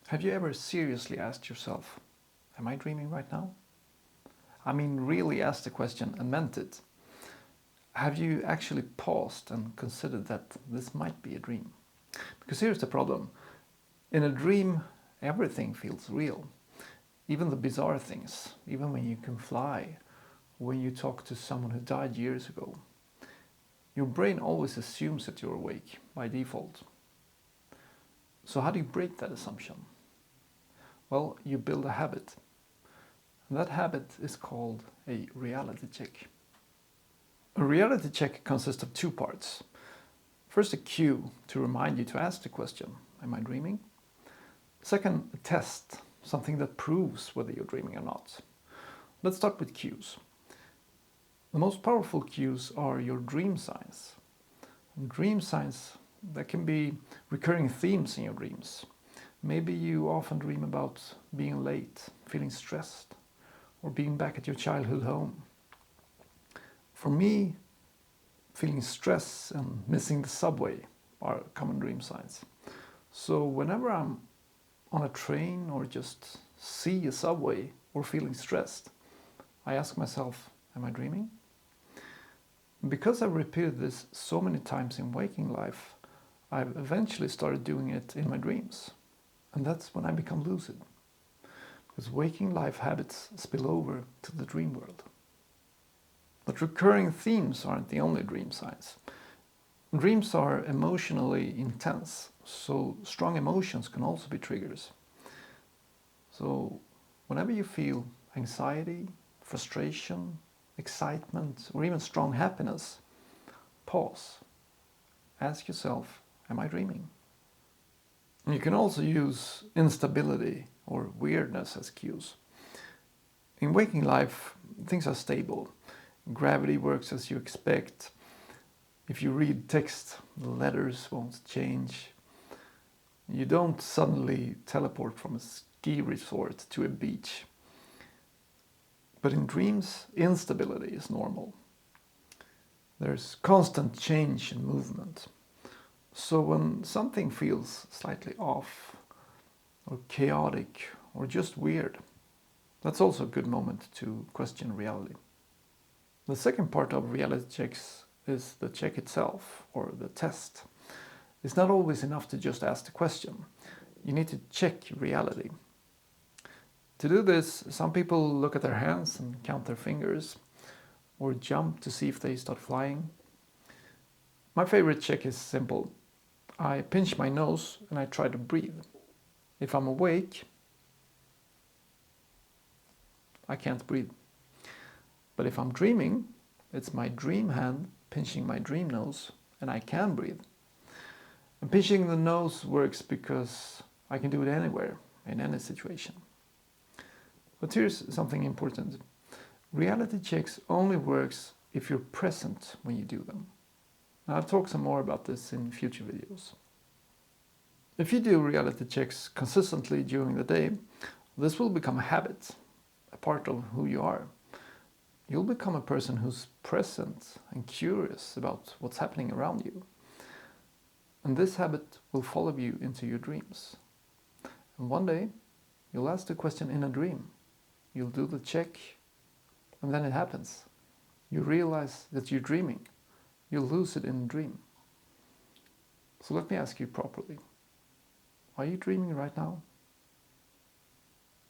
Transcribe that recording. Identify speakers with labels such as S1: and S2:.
S1: Have you ever seriously asked yourself, am I dreaming right now? I mean, really asked the question and meant it. Have you actually paused and considered that this might be a dream? Because here's the problem. In a dream, everything feels real. Even the bizarre things, even when you can fly, when you talk to someone who died years ago. Your brain always assumes that you're awake by default. So how do you break that assumption? Well, you build a habit. And that habit is called a reality check. A reality check consists of two parts. First, a cue to remind you to ask the question, am I dreaming? Second, a test, something that proves whether you're dreaming or not. Let's start with cues. The most powerful cues are your dream signs. And dream signs, that can be recurring themes in your dreams. Maybe you often dream about being late, feeling stressed, or being back at your childhood home. For me, feeling stress and missing the subway are common dream signs. So whenever I'm on a train or just see a subway or feeling stressed, I ask myself, am I dreaming? Because I've repeated this so many times in waking life, I've eventually started doing it in my dreams. And that's when I become lucid. Because waking life habits spill over to the dream world. But recurring themes aren't the only dream signs. Dreams are emotionally intense, so strong emotions can also be triggers. So whenever you feel anxiety, frustration, excitement, or even strong happiness, pause. Ask yourself, am I dreaming? And you can also use instability or weirdness as cues. In waking life, things are stable. Gravity works as you expect. If you read text, the letters won't change. You don't suddenly teleport from a ski resort to a beach. But in dreams, instability is normal. There's constant change and movement. So when something feels slightly off, or chaotic, or just weird, that's also a good moment to question reality. The second part of reality checks is the check itself, or the test. It's not always enough to just ask the question. You need to check reality. To do this, some people look at their hands and count their fingers, or jump to see if they start flying. My favorite check is simple. I pinch my nose and I try to breathe. If I'm awake, I can't breathe. But if I'm dreaming, it's my dream hand pinching my dream nose and I can breathe. And pinching the nose works because I can do it anywhere, in any situation. But here's something important. Reality checks only works if you're present when you do them. I'll talk some more about this in future videos. If you do reality checks consistently during the day, this will become a habit, a part of who you are. You'll become a person who's present and curious about what's happening around you. And this habit will follow you into your dreams. And one day, you'll ask the question in a dream. You'll do the check, and then it happens. You realize that you're dreaming. You'll lose it in a dream. So let me ask you properly. Are you dreaming right now?